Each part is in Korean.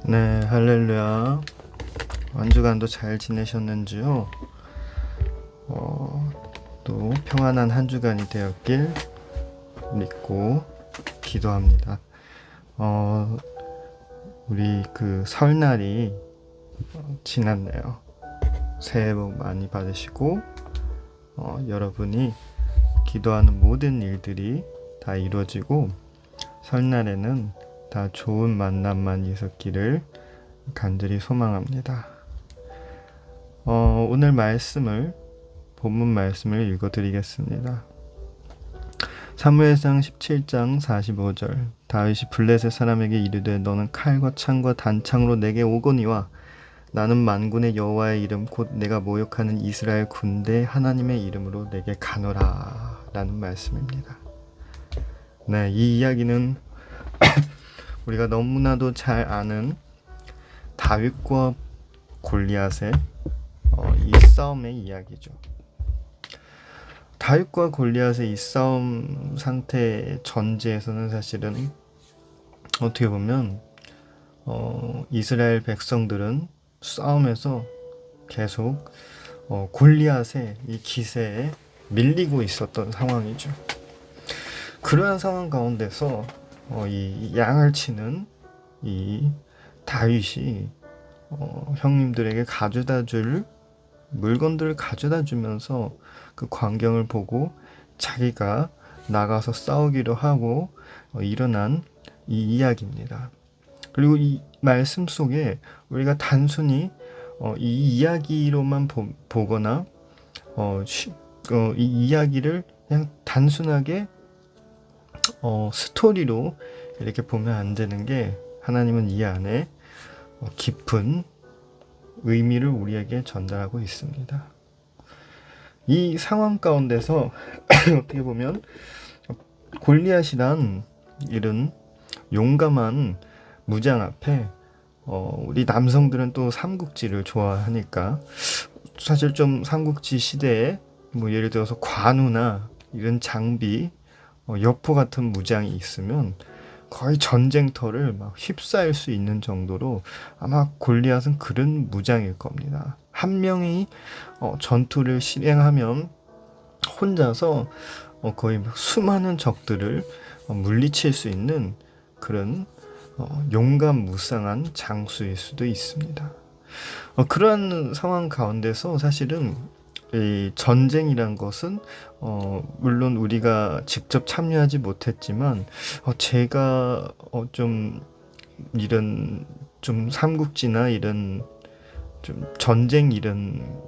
네, 할렐루야. 한 주간도 잘 지내셨는지요? 또 평안한 한 주간이 되었길 믿고 기도합니다. 우리 그 설날이 지났네요. 새해 복 많이 받으시고, 여러분이 기도하는 모든 일들이 다 이루어지고, 설날에는 다 좋은 만남만 있었기를 간절히 소망합니다. 오늘 본문 말씀을 읽어드리겠습니다. 사무엘상 17장 45절. 다윗이 블레셋 사람에게 이르되 너는 칼과 창과 단창으로 내게 오거니와 나는 만군의 여호와의 이름 곧 내가 모욕하는 이스라엘 군대 하나님의 이름으로 내게 가노라 라는 말씀입니다. 네, 이 이야기는 우리가 너무나도 잘 아는 다윗과 골리앗의 이 싸움의 이야기죠. 다윗과 골리앗의 이 싸움 상태의 전제에서는 사실은 어떻게 보면 이스라엘 백성들은 싸움에서 계속 골리앗의 이 기세에 밀리고 있었던 상황이죠. 그러한 상황 가운데서 이 양을 치는 이 다윗이 형님들에게 가져다 줄 물건들을 가져다 주면서 그 광경을 보고 자기가 나가서 싸우기로 하고 일어난 이 이야기입니다. 그리고 이 말씀 속에 우리가 단순히 이 이야기로만 보거나 이 이야기를 그냥 단순하게 스토리로 이렇게 보면 안 되는 게, 하나님은 이 안에 깊은 의미를 우리에게 전달하고 있습니다. 이 상황 가운데서 어떻게 보면 골리앗이란 이런 용감한 무장 앞에 우리 남성들은 또 삼국지를 좋아하니까 사실 좀 삼국지 시대에 뭐 예를 들어서 관우나 이런 장비, 여포 같은 무장이 있으면 거의 전쟁터를 막 휩싸일 수 있는 정도로 아마 골리앗은 그런 무장일 겁니다. 한 명이 전투를 실행하면 혼자서 거의 수많은 적들을 물리칠 수 있는 그런 용감무쌍한 장수일 수도 있습니다. 그러한 상황 가운데서 사실은 이 전쟁이란 것은 물론 우리가 직접 참여하지 못했지만 제가 좀 이런 좀 삼국지나 이런 좀 전쟁 이런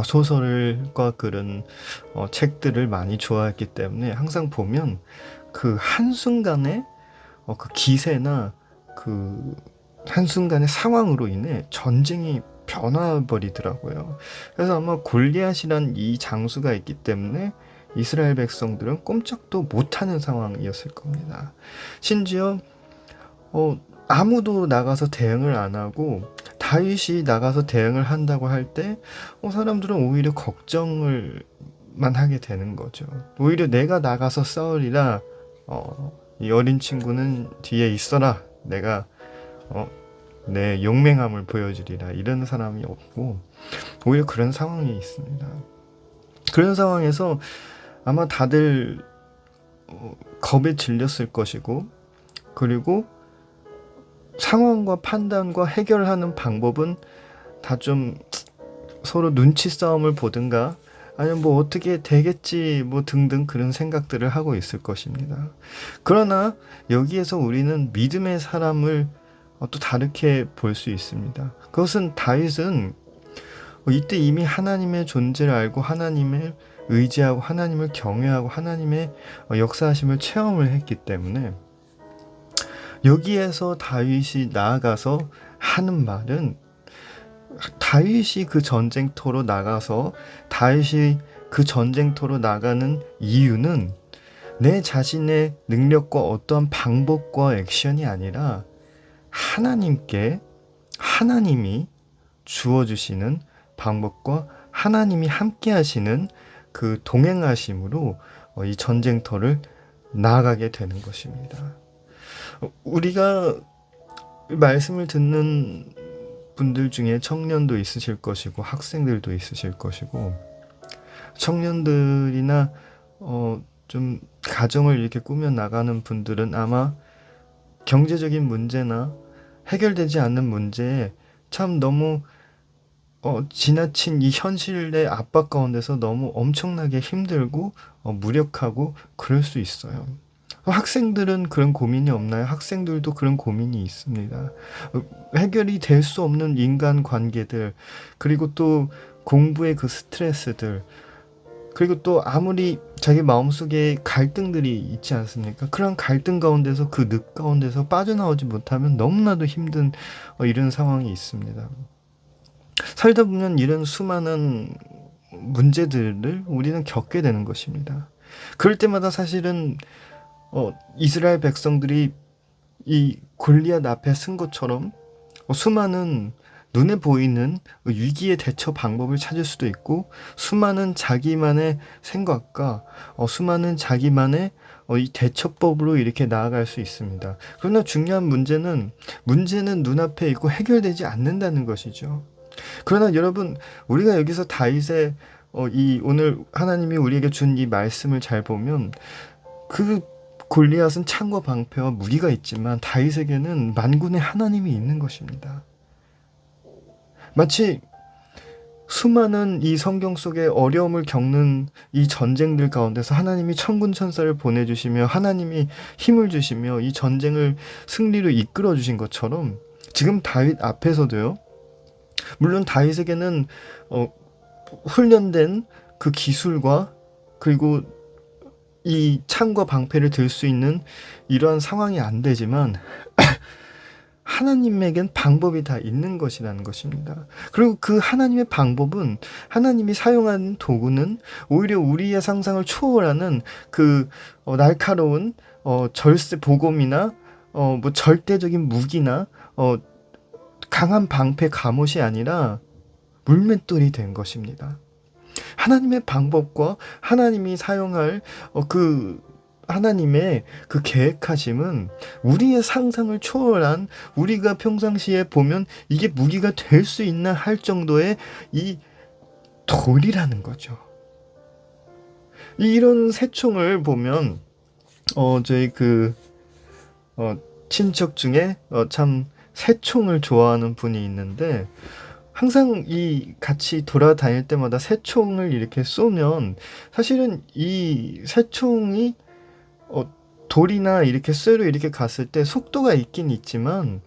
소설과 그런 책들을 많이 좋아했기 때문에 항상 보면 그 한순간에 그 기세나 그 한순간의 상황으로 인해 전쟁이 변화버리더라고요. 그래서 아마 골리앗이란 이 장수가 있기 때문에 이스라엘 백성들은 꼼짝도 못하는 상황이었을 겁니다. 심지어 아무도 나가서 대응을 안 하고 다윗이 나가서 대응을 한다고 할 때 사람들은 오히려 걱정을만 하게 되는 거죠. 오히려 내가 나가서 싸우리라, 이 어린 친구는 뒤에 있어라, 내가 내 용맹함을 보여주리라, 이런 사람이 없고 오히려 그런 상황이 있습니다. 그런 상황에서 아마 다들 겁에 질렸을 것이고, 그리고 상황과 판단과 해결하는 방법은 다 좀 서로 눈치 싸움을 보든가 아니면 뭐 어떻게 되겠지 뭐 등등 그런 생각들을 하고 있을 것입니다. 그러나 여기에서 우리는 믿음의 사람을 또 다르게 볼 수 있습니다. 그것은 다윗은 이때 이미 하나님의 존재를 알고 하나님을 의지하고 하나님을 경외하고 하나님의 역사하심을 체험을 했기 때문에 여기에서 다윗이 나아가서 하는 말은, 다윗이 그 전쟁터로 나가서 다윗이 그 전쟁터로 나가는 이유는 내 자신의 능력과 어떠한 방법과 액션이 아니라 하나님이 주어주시는 방법과 하나님이 함께 하시는 그 동행하심으로 이 전쟁터를 나아가게 되는 것입니다. 우리가 말씀을 듣는 분들 중에 청년도 있으실 것이고 학생들도 있으실 것이고, 청년들이나 좀 가정을 이렇게 꾸며 나가는 분들은 아마 경제적인 문제나 해결되지 않는 문제에 참 너무 지나친 이 현실의 압박 가운데서 너무 엄청나게 힘들고 무력하고 그럴 수 있어요. 학생들은 그런 고민이 없나요? 학생들도 그런 고민이 있습니다. 해결이 될 수 없는 인간 관계들, 그리고 또 공부의 그 스트레스들, 그리고 또 아무리 자기 마음속에 갈등들이 있지 않습니까? 그런 갈등 가운데서, 그 늪 가운데서 빠져나오지 못하면 너무나도 힘든 이런 상황이 있습니다. 살다 보면 이런 수많은 문제들을 우리는 겪게 되는 것입니다. 그럴 때마다 사실은 이스라엘 백성들이 이 골리앗 앞에 쓴 것처럼 수많은 눈에 보이는 위기의 대처 방법을 찾을 수도 있고, 수많은 자기만의 생각과 수많은 자기만의 이 대처법으로 이렇게 나아갈 수 있습니다. 그러나 중요한 문제는 눈앞에 있고 해결되지 않는다는 것이죠. 그러나 여러분, 우리가 여기서 다윗의 이 오늘 하나님이 우리에게 준 이 말씀을 잘 보면, 그 골리앗은 창과 방패와 무기가 있지만 다윗에게는 만군의 하나님이 있는 것입니다. 마치 수많은 이 성경 속에 어려움을 겪는 이 전쟁들 가운데서 하나님이 천군 천사를 보내주시며 하나님이 힘을 주시며 이 전쟁을 승리로 이끌어 주신 것처럼, 지금 다윗 앞에서도요, 물론 다윗에게는 훈련된 그 기술과 그리고 이 창과 방패를 들 수 있는 이러한 상황이 안 되지만 하나님에겐 방법이 다 있는 것이라는 것입니다. 그리고 그 하나님의 방법은, 하나님이 사용하는 도구는 오히려 우리의 상상을 초월하는 그 날카로운 절세 보검이나 뭐 절대적인 무기나 강한 방패 갑옷이 아니라 물맷돌이 된 것입니다. 하나님의 방법과 하나님이 사용할 하나님의 그 계획하심은 우리의 상상을 초월한, 우리가 평상시에 보면 이게 무기가 될 수 있나 할 정도의 이 돌이라는 거죠. 이런 새총을 보면 저희 친척 중에 참 새총을 좋아하는 분이 있는데, 항상 이 같이 돌아다닐 때마다 새총을 이렇게 쏘면, 사실은 이 새총이 돌이나 이렇게 쇠로 이렇게 갔을 때 속도가 있긴 있지만,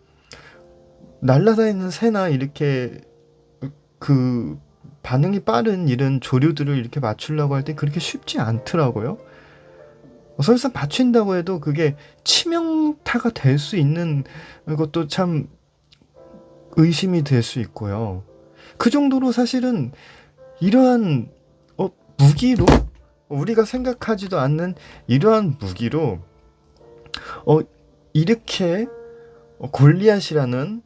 날아다니는 새나 이렇게 그 반응이 빠른 이런 조류들을 이렇게 맞추려고 할 때 그렇게 쉽지 않더라고요. 설사 맞춘다고 해도 그게 치명타가 될 수 있는 것도 참 의심이 될 수 있고요. 그 정도로 사실은 이러한 무기로, 우리가 생각하지도 않는 이러한 무기로 이렇게 골리앗이라는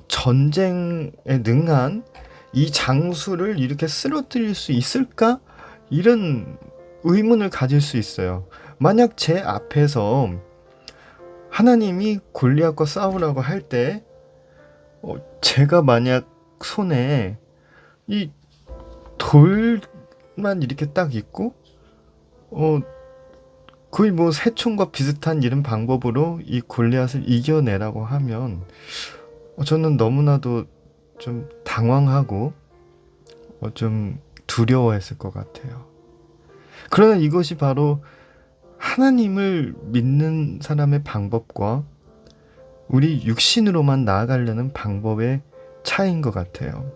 전쟁에 능한 이 장수를 이렇게 쓰러뜨릴 수 있을까? 이런 의문을 가질 수 있어요. 만약 제 앞에서 하나님이 골리앗과 싸우라고 할 때 제가 만약 손에 이 돌만 이렇게 딱 있고 거의 뭐 새총과 비슷한 이런 방법으로 이 골리앗을 이겨내라고 하면 저는 너무나도 좀 당황하고 좀 두려워했을 것 같아요. 그러나 이것이 바로 하나님을 믿는 사람의 방법과 우리 육신으로만 나아가려는 방법의 차이인 것 같아요.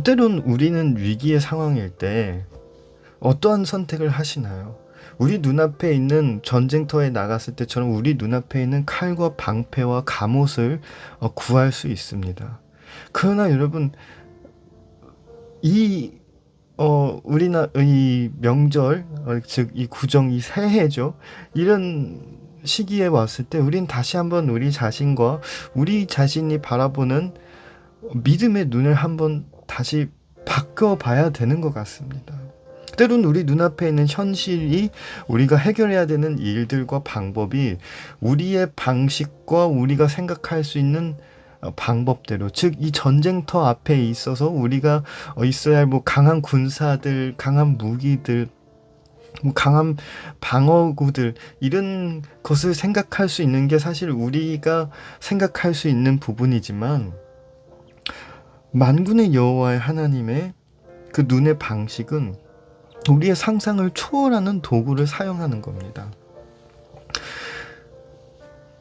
때론 우리는 위기의 상황일 때 어떠한 선택을 하시나요? 우리 눈앞에 있는 전쟁터에 나갔을 때처럼 우리 눈앞에 있는 칼과 방패와 갑옷을 구할 수 있습니다. 그러나 여러분, 이 명절, 즉 이 구정, 이 새해죠. 이런 시기에 왔을 때 우린 다시 한번 우리 자신과 우리 자신이 바라보는 믿음의 눈을 한번 다시 바꿔봐야 되는 것 같습니다. 때론 우리 눈앞에 있는 현실이 우리가 해결해야 되는 일들과 방법이 우리의 방식과 우리가 생각할 수 있는 방법대로, 즉 이 전쟁터 앞에 있어서 우리가 있어야 할 뭐 강한 군사들, 강한 무기들, 뭐 강한 방어구들, 이런 것을 생각할 수 있는 게 사실 우리가 생각할 수 있는 부분이지만, 만군의 여호와의 하나님의 그 눈의 방식은 우리의 상상을 초월하는 도구를 사용하는 겁니다.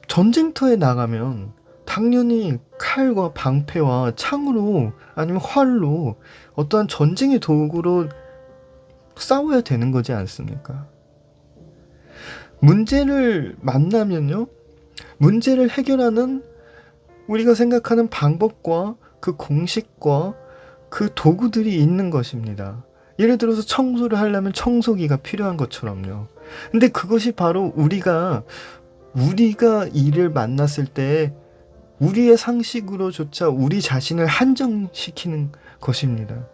전쟁터에 나가면 당연히 칼과 방패와 창으로, 아니면 활로, 어떠한 전쟁의 도구로 싸워야 되는 거지 않습니까? 문제를 만나면요, 문제를 해결하는 우리가 생각하는 방법과 그 공식과 그 도구들이 있는 것입니다. 예를 들어서 청소를 하려면 청소기가 필요한 것처럼요. 근데 그것이 바로 우리가 일을 만났을 때 우리의 상식으로조차 우리 자신을 한정시키는 것입니다.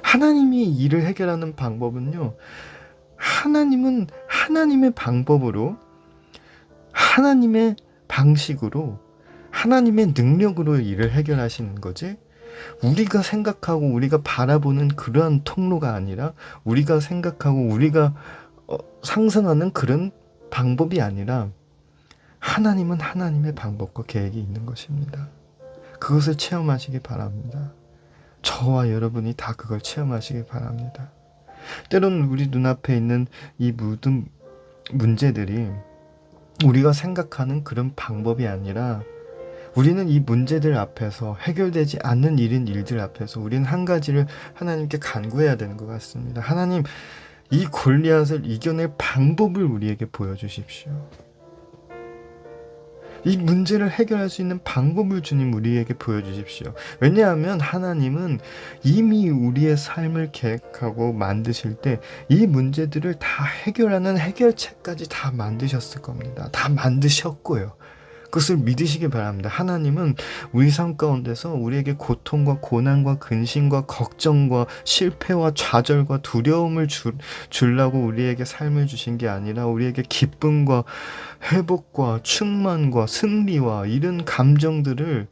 하나님이 일을 해결하는 방법은요, 하나님은 하나님의 방법으로, 하나님의 방식으로, 하나님의 능력으로 일을 해결하시는 거지, 우리가 생각하고 우리가 바라보는 그러한 통로가 아니라, 우리가 생각하고 우리가 상상하는 그런 방법이 아니라, 하나님은 하나님의 방법과 계획이 있는 것입니다. 그것을 체험하시기 바랍니다. 저와 여러분이 다 그걸 체험하시기 바랍니다. 때로는 우리 눈앞에 있는 이 모든 문제들이 우리가 생각하는 그런 방법이 아니라, 우리는 이 문제들 앞에서, 해결되지 않는 일들 앞에서 우리는 한 가지를 하나님께 간구해야 되는 것 같습니다. 하나님, 이 골리앗을 이겨낼 방법을 우리에게 보여주십시오. 이 문제를 해결할 수 있는 방법을 주님 우리에게 보여주십시오. 왜냐하면 하나님은 이미 우리의 삶을 계획하고 만드실 때 이 문제들을 다 해결하는 해결책까지 다 만드셨을 겁니다. 다 만드셨고요. 그것을 믿으시기 바랍니다. 하나님은 우리 삶 가운데서 우리에게 고통과 고난과 근심과 걱정과 실패와 좌절과 두려움을 주려고 우리에게 삶을 주신 게 아니라, 우리에게 기쁨과 회복과 충만과 승리와 이런 감정들을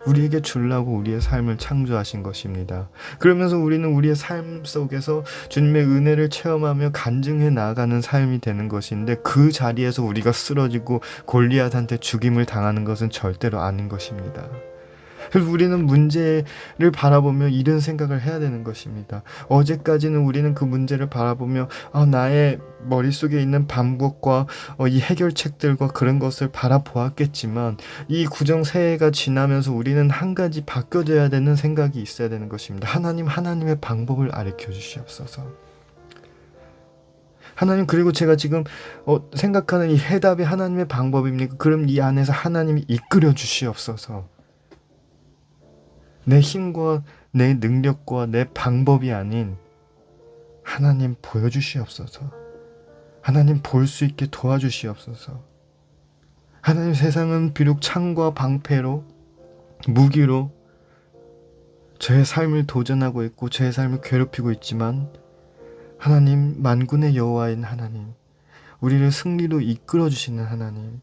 우리에게 주려고 우리의 삶을 창조하신 것입니다. 그러면서 우리는 우리의 삶 속에서 주님의 은혜를 체험하며 간증해 나아가는 삶이 되는 것인데, 그 자리에서 우리가 쓰러지고 골리앗한테 죽임을 당하는 것은 절대로 아닌 것입니다. 그래서 우리는 문제를 바라보며 이런 생각을 해야 되는 것입니다. 어제까지는 우리는 그 문제를 바라보며 나의 머릿속에 있는 방법과 이 해결책들과 그런 것을 바라보았겠지만, 이 구정 새해가 지나면서 우리는 한 가지 바뀌어져야 되는 생각이 있어야 되는 것입니다. 하나님, 하나님의 방법을 가르쳐 주시옵소서. 하나님, 그리고 제가 지금 생각하는 이 해답이 하나님의 방법입니까? 그럼 이 안에서 하나님이 이끌어 주시옵소서. 내 힘과 내 능력과 내 방법이 아닌 하나님 보여주시옵소서. 하나님 볼 수 있게 도와주시옵소서. 하나님, 세상은 비록 창과 방패로, 무기로 저의 삶을 도전하고 있고 저의 삶을 괴롭히고 있지만, 하나님, 만군의 여호와인 하나님, 우리를 승리로 이끌어 주시는 하나님,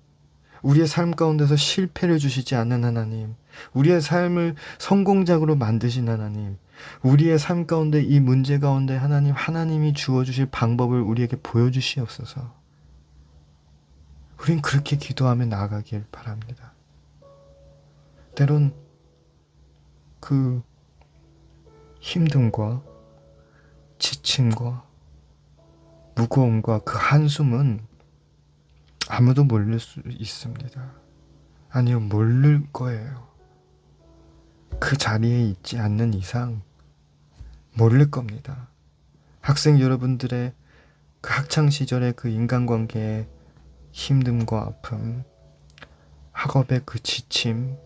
우리의 삶 가운데서 실패를 주시지 않는 하나님, 우리의 삶을 성공작으로 만드신 하나님, 우리의 삶 가운데 이 문제 가운데 하나님이 주어주실 방법을 우리에게 보여주시옵소서. 우린 그렇게 기도하며 나아가길 바랍니다. 때론 그 힘듦과 지침과 무거움과 그 한숨은 아무도 모를 수 있습니다. 아니요, 모를 거예요. 그 자리에 있지 않는 이상 모를 겁니다. 학생 여러분들의 그 학창시절의 그 인간관계의 힘듦과 아픔, 학업의 그 지침,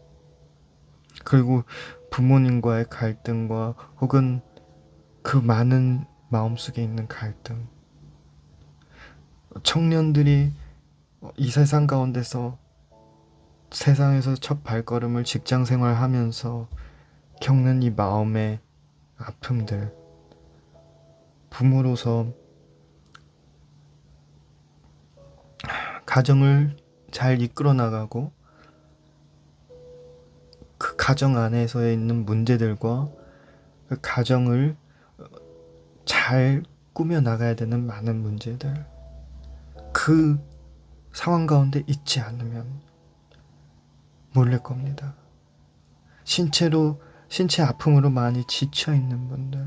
그리고 부모님과의 갈등과 혹은 그 많은 마음속에 있는 갈등, 청년들이 이 세상 가운데서, 세상에서 첫 발걸음을 직장 생활하면서 겪는 이 마음의 아픔들, 부모로서 가정을 잘 이끌어 나가고 그 가정 안에서 있는 문제들과 그 가정을 잘 꾸며 나가야 되는 많은 문제들, 그 상황 가운데 있지 않으면 모를 겁니다. 신체 아픔으로 많이 지쳐 있는 분들,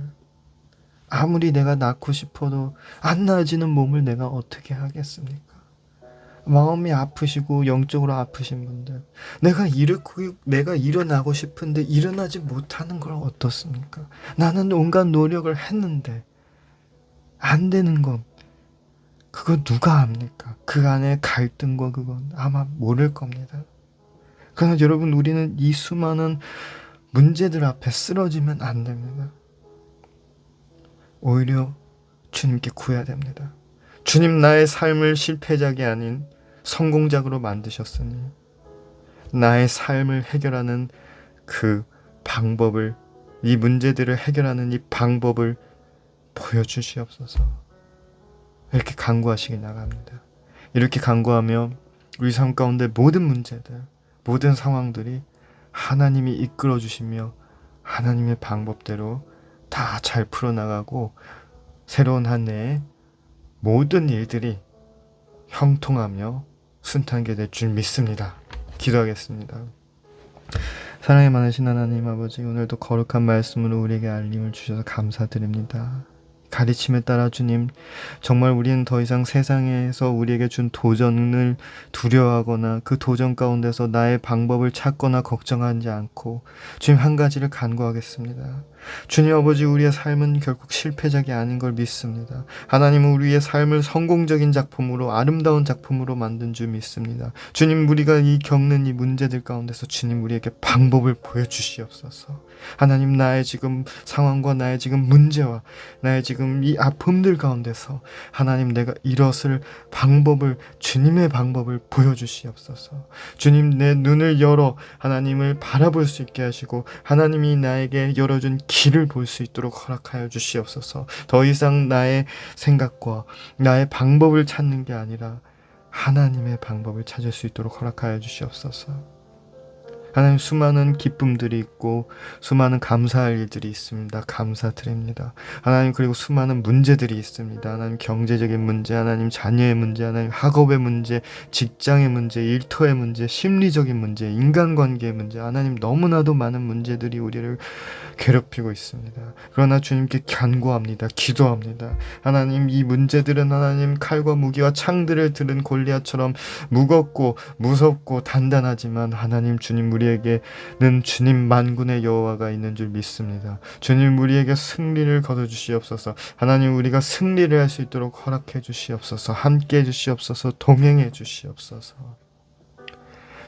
아무리 내가 낳고 싶어도 안 낳아지는 몸을 내가 어떻게 하겠습니까? 마음이 아프시고 영적으로 아프신 분들, 내가 일어나고 싶은데 일어나지 못하는 걸 어떻습니까? 나는 온갖 노력을 했는데 안 되는 건 그거 누가 압니까? 그 안에 갈등과 그건 아마 모를 겁니다. 그러나 여러분, 우리는 이 수많은 문제들 앞에 쓰러지면 안 됩니다. 오히려 주님께 구해야 됩니다. 주님, 나의 삶을 실패작이 아닌 성공작으로 만드셨으니 나의 삶을 해결하는 그 방법을, 이 문제들을 해결하는 이 방법을 보여주시옵소서. 이렇게 간구하시기 나갑니다. 이렇게 간구하며 우리 삶 가운데 모든 문제들, 모든 상황들이 하나님이 이끌어 주시며 하나님의 방법대로 다 잘 풀어나가고 새로운 한 해에 모든 일들이 형통하며 순탄하게 될 줄 믿습니다. 기도하겠습니다. 사랑이 많으신 하나님 아버지, 오늘도 거룩한 말씀으로 우리에게 알림을 주셔서 감사드립니다. 가르침에 따라 주님, 정말 우리는 더 이상 세상에서 우리에게 준 도전을 두려워하거나 그 도전 가운데서 나의 방법을 찾거나 걱정하지 않고 주님, 한 가지를 간구하겠습니다. 주님 아버지, 우리의 삶은 결국 실패작이 아닌 걸 믿습니다. 하나님은 우리의 삶을 성공적인 작품으로, 아름다운 작품으로 만든 줄 믿습니다. 주님, 우리가 겪는 이 문제들 가운데서 주님, 우리에게 방법을 보여주시옵소서. 하나님, 나의 지금 상황과 나의 지금 문제와 나의 지금 이 아픔들 가운데서 하나님, 내가 일었을 방법을, 주님의 방법을 보여주시옵소서. 주님, 내 눈을 열어 하나님을 바라볼 수 있게 하시고 하나님이 나에게 열어준 길을 볼 수 있도록 허락하여 주시옵소서. 더 이상 나의 생각과 나의 방법을 찾는 게 아니라 하나님의 방법을 찾을 수 있도록 허락하여 주시옵소서. 하나님, 수많은 기쁨들이 있고 수많은 감사할 일들이 있습니다. 감사드립니다. 하나님, 그리고 수많은 문제들이 있습니다. 하나님, 경제적인 문제, 하나님 자녀의 문제, 하나님 학업의 문제, 직장의 문제, 일터의 문제, 심리적인 문제, 인간관계의 문제, 하나님 너무나도 많은 문제들이 우리를 괴롭히고 있습니다. 그러나 주님께 간구합니다. 기도합니다. 하나님, 이 문제들은 하나님 칼과 무기와 창들을 들은 골리앗처럼 무겁고 무섭고 단단하지만 하나님, 주님, 우리에게는 주님 만군의 여호와가 있는 줄 믿습니다. 주님, 우리에게 승리를 거둬주시옵소서. 하나님, 우리가 승리를 할 수 있도록 허락해 주시옵소서. 함께 해 주시옵소서. 동행해 주시옵소서.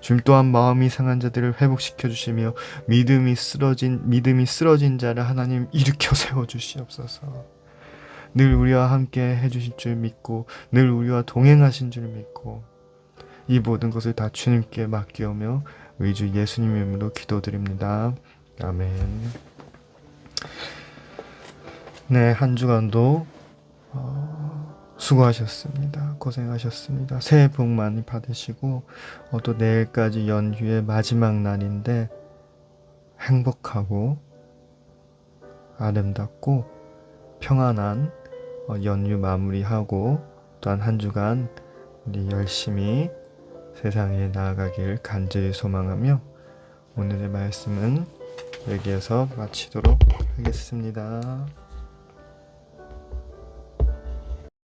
주님, 또한 마음이 상한 자들을 회복시켜 주시며 믿음이 쓰러진 자를 하나님 일으켜 세워 주시옵소서. 늘 우리와 함께 해 주실 줄 믿고 늘 우리와 동행하신 줄 믿고 이 모든 것을 다 주님께 맡기오며 의주 예수님 이름으로 기도드립니다. 아멘. 네, 한 주간도 수고하셨습니다. 고생하셨습니다. 새해 복 많이 받으시고 또 내일까지 연휴의 마지막 날인데 행복하고 아름답고 평안한 연휴 마무리하고 또한 한 주간 우리 열심히 세상에 나아가길 간절히 소망하며 오늘의 말씀은 여기에서 마치도록 하겠습니다.